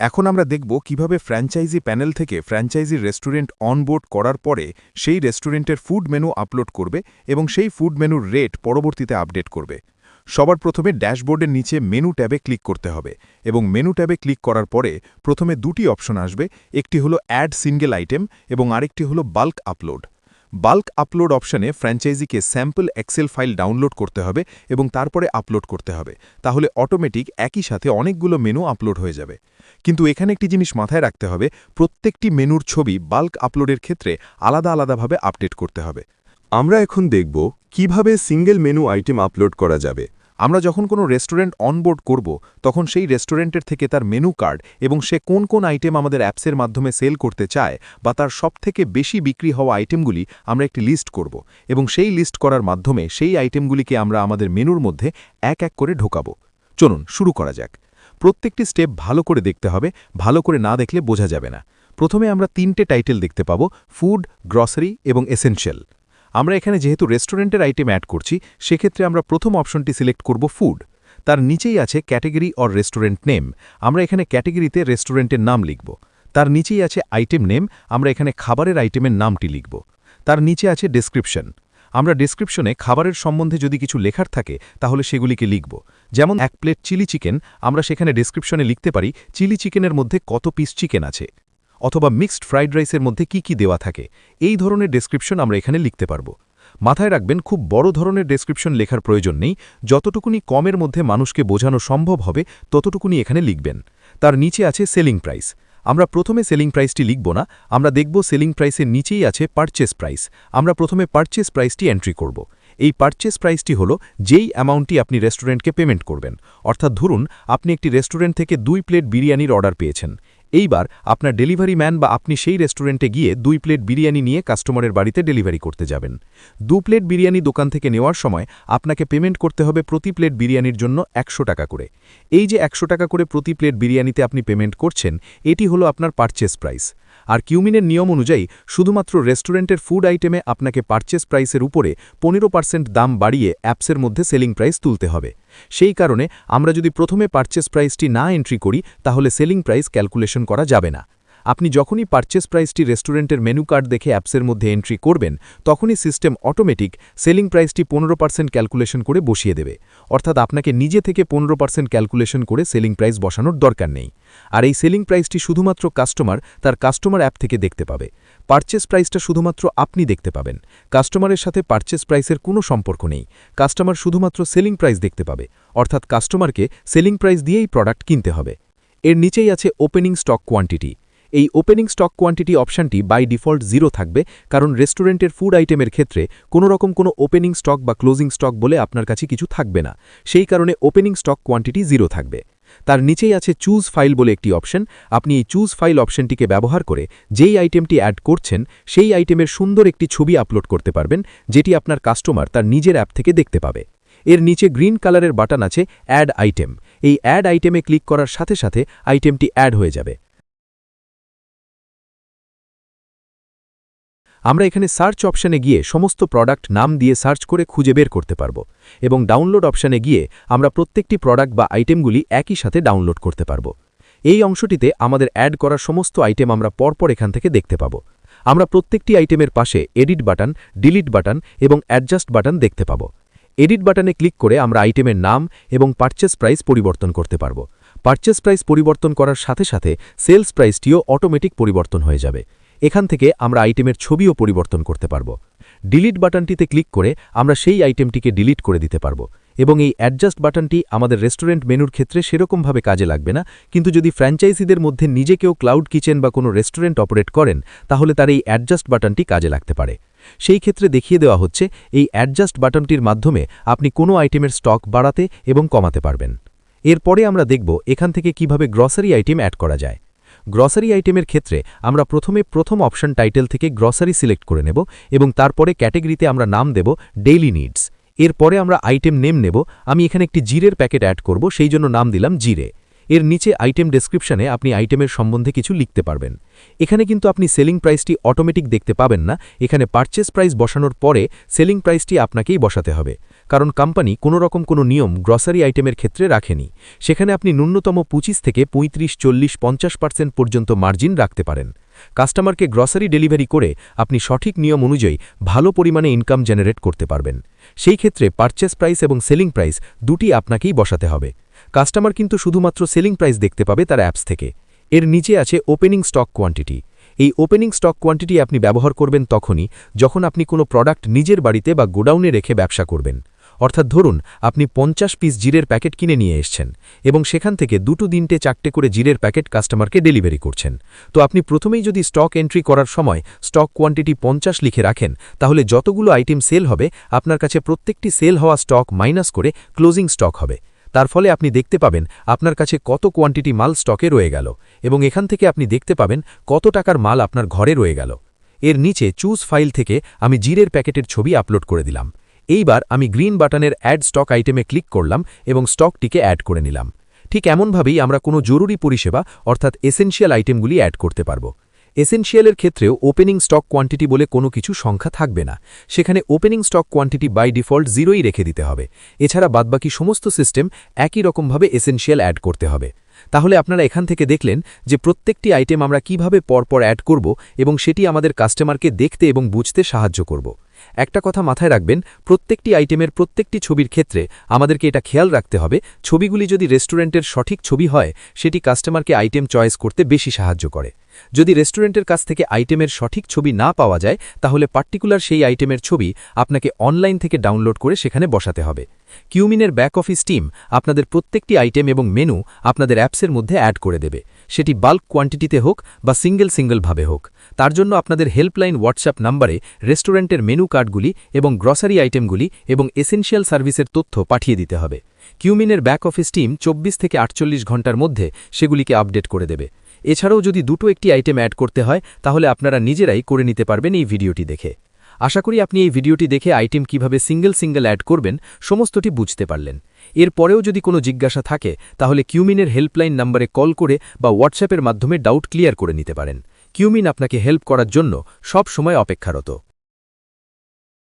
এখন আমরা দেখব কিভাবে ফ্র্যাঞ্চাইজি প্যানেল থেকে ফ্র্যাঞ্চাইজি রেস্টুরেন্ট অনবোর্ড করার পরে সেই রেস্টুরেন্টের ফুড মেনু আপলোড করবে এবং সেই ফুড মেনুর রেট পরবর্তীতে আপডেট করবে। সবার প্রথমে ড্যাশবোর্ডের নিচে মেনু ট্যাবে ক্লিক করতে হবে এবং মেনু ট্যাবে ক্লিক করার পরে প্রথমে দুটি অপশন আসবে, একটি হলো অ্যাড সিঙ্গেল আইটেম এবং আরেকটি হলো বাল্ক আপলোড। বাল্ক আপলোড অপশানে ফ্র্যাঞ্চাইজিকে স্যাম্পল এক্সেল ফাইল ডাউনলোড করতে হবে এবং তারপরে আপলোড করতে হবে, তাহলে অটোমেটিক একই সাথে অনেকগুলো মেনু আপলোড হয়ে যাবে। কিন্তু এখানে একটি জিনিস মাথায় রাখতে হবে, প্রত্যেকটি মেনুর ছবি বাল্ক আপলোডের ক্ষেত্রে আলাদা আলাদাভাবে আপডেট করতে হবে। আমরা এখন দেখব কিভাবে সিঙ্গেল মেনু আইটেম আপলোড করা যাবে। আমরা যখন কোনো রেস্টুরেন্ট অনবোর্ড করব তখন সেই রেস্টুরেন্টের থেকে তার মেনু কার্ড এবং সে কোন কোন আইটেম আমাদের অ্যাপসের মাধ্যমে সেল করতে চায় বা তার সবথেকে বেশি বিক্রি হওয়া আইটেমগুলি আমরা একটি লিস্ট করব এবং সেই লিস্ট করার মাধ্যমে সেই আইটেমগুলিকে আমরা আমাদের মেনুর মধ্যে এক এক করে ঢোকাবো। চলুন শুরু করা যাক। প্রত্যেকটি স্টেপ ভালো করে দেখতে হবে, ভালো করে না দেখলে বোঝা যাবে না। প্রথমে আমরা তিনটে টাইটেল দেখতে পাবো, ফুড, গ্রসারি এবং এসেনশিয়াল। আমরা এখানে যেহেতু রেস্টুরেন্টের আইটেম অ্যাড করছি, সেক্ষেত্রে আমরা প্রথম অপশনটি সিলেক্ট করব ফুড। তার নিচেই আছে ক্যাটেগরি অর রেস্টুরেন্ট নেম। আমরা এখানে ক্যাটেগরিতে রেস্টুরেন্টের নাম লিখব। তার নিচেই আছে আইটেম নেম। আমরা এখানে খাবারের আইটেমের নামটি লিখব। তার নিচে আছে ডেসক্রিপশন। আমরা ডেসক্রিপশনে খাবারের সম্বন্ধে যদি কিছু লেখার থাকে তাহলে সেগুলিকে লিখব। যেমন 1 প্লেট চিলি চিকেন, আমরা সেখানে ডেসক্রিপশনে লিখতে পারি চিলি চিকেনের মধ্যে কত পিস চিকেন আছে, অথবা মিক্সড ফ্রাইড রাইসের মধ্যে কি কি দেওয়া থাকে। এই ধরনের ডেসক্রিপশন আমরা এখানে লিখতে পারব। মাথায় রাখবেন, খুব বড় ধরনের ডেসক্রিপশন লেখার প্রয়োজন নেই, যতটুকুনি কমের মধ্যে মানুষকে বোঝানো সম্ভব হবে ততটুকুনি এখানে লিখবেন। তার নিচে আছে সেলিং প্রাইস। আমরা প্রথমে সেলিং প্রাইসটি লিখব না, আমরা দেখব সেলিং প্রাইসের নিচেই আছে পারচেস প্রাইস। আমরা প্রথমে পারচেস প্রাইসটি এন্ট্রি করব। এই পারচেস প্রাইসটি হলো যেই অ্যামাউন্টটি আপনি রেস্টুরেন্টকে পেমেন্ট করবেন। অর্থাৎ ধরুন আপনি একটি রেস্টুরেন্ট থেকে 2 প্লেট বিরিয়ানির অর্ডার পেয়েছেন। এইবার আপনার ডেলিভারি ম্যান বা আপনি সেই রেস্টুরেন্টে গিয়ে 2 প্লেট বিরিয়ানি নিয়ে কাস্টমারের বাড়িতে ডেলিভারি করতে যাবেন। 2 প্লেট বিরিয়ানি দোকান থেকে নেওয়ার সময় আপনাকে পেমেন্ট করতে হবে প্রতি প্লেট বিরিয়ানির জন্য 100 টাকা করে। এই যে 100 টাকা করে প্রতি প্লেট বিরিয়ানিতে আপনি পেমেন্ট করছেন, এটি হলো আপনার পারচেস প্রাইস। আর কিউমিনের নিয়ম অনুযায়ী শুধুমাত্র রেস্টুরেন্টের ফুড আইটেমে আপনাকে পারচেস প্রাইসের উপরে 15% দাম বাড়িয়ে অ্যাপসের মধ্যে সেলিং প্রাইস তুলতে হবে। সেই কারণে আমরা যদি প্রথমে পারচেস প্রাইসটি না এন্ট্রি করি তাহলে সেলিং প্রাইস ক্যালকুলেশন করা যাবে না। আপনি যখনই পারচেস প্রাইসটি রেস্টুরেন্টের মেনু কার্ড দেখে অ্যাপসের মধ্যে এন্ট্রি করবেন, তখনই সিস্টেম অটোমেটিক সেলিং প্রাইসটি 15% ক্যালকুলেশন করে বসিয়ে দেবে। অর্থাৎ আপনাকে নিজে থেকে 15% ক্যালকুলেশন করে সেলিং প্রাইস বসানোর দরকার নেই। আর এই সেলিং প্রাইসটি শুধুমাত্র কাস্টমার তার কাস্টমার অ্যাপ থেকে দেখতে পাবে। পারচেস প্রাইসটা শুধুমাত্র আপনি দেখতে পাবেন। কাস্টমারের সাথে পারচেস প্রাইসের কোনো সম্পর্ক নেই। কাস্টমার শুধুমাত্র সেলিং প্রাইস দেখতে পাবে, অর্থাৎ কাস্টমারকে সেলিং প্রাইস দিয়েই প্রোডাক্ট কিনতে হবে। এর নিচেই আছে ওপেনিং স্টক কোয়ান্টিটি। এই ওপেনিং স্টক কোয়ান্টিটি অপশানটি বাই ডিফল্ট 0 থাকবে, কারণ রেস্টুরেন্টের ফুড আইটেমের ক্ষেত্রে কোনোরকম কোনো ওপেনিং স্টক বা ক্লোজিং স্টক বলে আপনার কাছে কিছু থাকবে না। সেই কারণে ওপেনিং স্টক কোয়ান্টিটি 0 থাকবে। তার নিচেই আছে চুজ ফাইল বলে একটি অপশন। আপনি এই চুজ ফাইল অপশনটিকে ব্যবহার করে যেই আইটেমটি অ্যাড করছেন সেই আইটেমের সুন্দর একটি ছবি আপলোড করতে পারবেন, যেটি আপনার কাস্টমার তার নিজের অ্যাপ থেকে দেখতে পাবে। এর নিচে গ্রিন কালারের বাটন আছে অ্যাড আইটেম। এই অ্যাড আইটেমে ক্লিক করার সাথে সাথে আইটেমটি অ্যাড হয়ে যাবে। আমরা এখানে সার্চ অপশানে গিয়ে সমস্ত প্রোডাক্ট নাম দিয়ে সার্চ করে খুঁজে বের করতে পারব এবং ডাউনলোড অপশানে গিয়ে আমরা প্রত্যেকটি প্রোডাক্ট বা আইটেমগুলি একই সাথে ডাউনলোড করতে পারব। এই অংশটিতে আমাদের অ্যাড করা সমস্ত আইটেম আমরা পরপর এখান থেকে দেখতে পাব। আমরা প্রত্যেকটি আইটেমের পাশে এডিট বাটন, ডিলিট বাটন এবং অ্যাডজাস্ট বাটন দেখতে পাব। এডিট বাটনে ক্লিক করে আমরা আইটেমের নাম এবং পারচেস প্রাইস পরিবর্তন করতে পারব। পারচেস প্রাইস পরিবর্তন করার সাথে সাথে সেলস প্রাইসটিও অটোমেটিক পরিবর্তন হয়ে যাবে। এখান থেকে আমরা আইটেমের ছবিও পরিবর্তন করতে পারব। ডিলিট বাটনটিতে ক্লিক করে আমরা সেই আইটেমটিকে ডিলিট করে দিতে পারব এবং এই অ্যাডজাস্ট বাটনটি আমাদের রেস্টুরেন্ট মেনুর ক্ষেত্রে সেরকমভাবে কাজে লাগবে না, কিন্তু যদি ফ্র্যাঞ্চাইজিদের মধ্যে নিজে কেউ ক্লাউড কিচেন বা কোনো রেস্টুরেন্ট অপারেট করেন তাহলে তার এই অ্যাডজাস্ট বাটনটি কাজে লাগতে পারে। সেই ক্ষেত্রে দেখিয়ে দেওয়া হচ্ছে এই অ্যাডজাস্ট বাটনটির মাধ্যমে আপনি কোনো আইটেমের স্টক বাড়াতে এবং কমাতে পারবেন। এরপরে আমরা দেখব এখান থেকে কিভাবে গ্রসারি আইটেম অ্যাড করা যায়। গ্রসারি আইটেমের ক্ষেত্রে আমরা প্রথম অপশন টাইটেল থেকে গ্রসারি সিলেক্ট করে নেব এবং তারপরে ক্যাটেগরিতে আমরা নাম দেব ডেইলি নিডস। এরপরে আমরা আইটেম নেম নেব। আমি এখানে একটি জিরের প্যাকেট অ্যাড করব, সেই জন্য নাম দিলাম জিরে। এর নিচে আইটেম ডেসক্রিপশনে আপনি আইটেমের সম্বন্ধে কিছু লিখতে পারবেন। এখানে কিন্তু আপনি সেলিং প্রাইসটি অটোমেটিক দেখতে পাবেন না, এখানে পারচেস প্রাইস বসানোর পরে সেলিং প্রাইসটি আপনাকেই বসাতে হবে, কারণ কোম্পানি কোনো রকম কোনো নিয়ম গ্রসারি আইটেমের ক্ষেত্রে রাখেনি। সেখানে আপনি ন্যূনতম 25 থেকে 35, 40, 50% পর্যন্ত মার্জিন রাখতে পারেন। কাস্টমারকে গ্রসারি ডেলিভারি করে আপনি সঠিক নিয়ম অনুযায়ী ভালো পরিমাণে ইনকাম জেনারেট করতে পারবেন। সেই ক্ষেত্রে পারচেস প্রাইস এবং সেলিং প্রাইস দুটি আপনাকেই বসাতে হবে। কাস্টমার কিন্তু শুধুমাত্র সেলিং প্রাইস দেখতে পাবে তার অ্যাপস থেকে। এর নিচে আছে ওপেনিং স্টক কোয়ান্টিটি। এই ওপেনিং স্টক কোয়ান্টিটি আপনি ব্যবহার করবেন তখনই যখন আপনি কোনো প্রোডাক্ট নিজের বাড়িতে বা গোডাউনে রেখে ব্যবসা করবেন। অর্থাৎ ধরুন আপনি 50 পিস জিরের প্যাকেট কিনে নিয়ে এসছেন এবং সেখান থেকে 2, 3, 4 করে জিরের প্যাকেট কাস্টমারকে ডেলিভারি করছেন। তো আপনি প্রথমেই যদি স্টক এন্ট্রি করার সময় স্টক কোয়ান্টিটি 50 লিখে রাখেন, তাহলে যতগুলো আইটেম সেল হবে আপনার কাছে প্রত্যেকটি সেল হওয়া স্টক মাইনাস করে ক্লোজিং স্টক হবে। তার ফলে আপনি দেখতে পাবেন আপনার কাছে কত কোয়ান্টিটি মাল স্টকে রয়ে গেল এবং এখান থেকে আপনি দেখতে পাবেন কত টাকার মাল আপনার ঘরে রয়ে গেল। এর নিচে চুজ ফাইল থেকে আমি জিরের প্যাকেটের ছবি আপলোড করে দিলাম। এইবার আমি গ্রিন বাটনের অ্যাড স্টক আইটেমে ক্লিক করলাম এবং স্টকটিকে অ্যাড করে নিলাম। ঠিক এমনভাবেই আমরা কোনো জরুরি পরিষেবা অর্থাৎ এসেনশিয়াল আইটেমগুলি অ্যাড করতে পারব। এসেনশিয়ালের ক্ষেত্রেও ওপেনিং স্টক কোয়ান্টিটি বলে কোনো কিছু সংখ্যা থাকবে না, সেখানে opening stock quantity by default 0ই রেখে দিতে হবে। এছাড়া বাদবাকি সমস্ত সিস্টেম একই রকমভাবে এসেনশিয়াল অ্যাড করতে হবে। তাহলে আপনারা এখান থেকে দেখলেন যে প্রত্যেকটি আইটেম আমরা কিভাবে পরপর অ্যাড করব এবং সেটি আমাদের কাস্টমারকে দেখতে এবং বুঝতে সাহায্য করব। একটা কথা মাথায় রাখবেন, প্রত্যেকটি আইটেমের প্রত্যেকটি ছবির ক্ষেত্রে আমাদেরকে এটা খেয়াল রাখতে হবে, ছবিগুলি যদি রেস্টুরেন্টের সঠিক ছবি হয় সেটি কাস্টমারকে আইটেম চয়েস করতে বেশি সাহায্য করে। যদি রেস্টুরেন্টের কাছ থেকে আইটেমের সঠিক ছবি না পাওয়া যায় তাহলে পার্টিকুলার সেই আইটেমের ছবি আপনাকে অনলাইন থেকে ডাউনলোড করে সেখানে বসাতে হবে। কিউমিনের ব্যাক অফিস টিম আপনাদের প্রত্যেকটি আইটেম এবং মেনু আপনাদের অ্যাপসের মধ্যে অ্যাড করে দেবে, সেটি বাল্ক কোয়ান্টিটিতে হোক বা সিঙ্গেলভাবে হোক। তার জন্য আপনাদের হেল্পলাইন হোয়াটসঅ্যাপ নম্বরে রেস্টুরেন্টের মেনু কার্ডগুলি এবং গ্রসারি আইটেমগুলি এবং এসেনশিয়াল সার্ভিসের তথ্য পাঠিয়ে দিতে হবে। কিউমিনের ব্যাক অফিস টিম 24 থেকে 48 ঘন্টার মধ্যে সেগুলিকে আপডেট করে দেবে। এছাড়াও যদি দুটো একটি আইটেম অ্যাড করতে হয় তাহলে আপনারা নিজেরাই করে নিতে পারবেন এই ভিডিওটি দেখে। আশা করি আপনি এই ভিডিওটি দেখে আইটেম কিভাবে সিঙ্গেল অ্যাড করবেন সমস্তটি বুঝতে পারলেন। এরপরেও যদি কোনো জিজ্ঞাসা থাকে তাহলে কিউমিনের হেল্পলাইন নম্বরে কল করে বা হোয়াটসঅ্যাপের মাধ্যমে ডাউট ক্লিয়ার করে নিতে পারেন। কিউমিন আপনাকে হেল্প করার জন্য সব সময় অপেক্ষারত।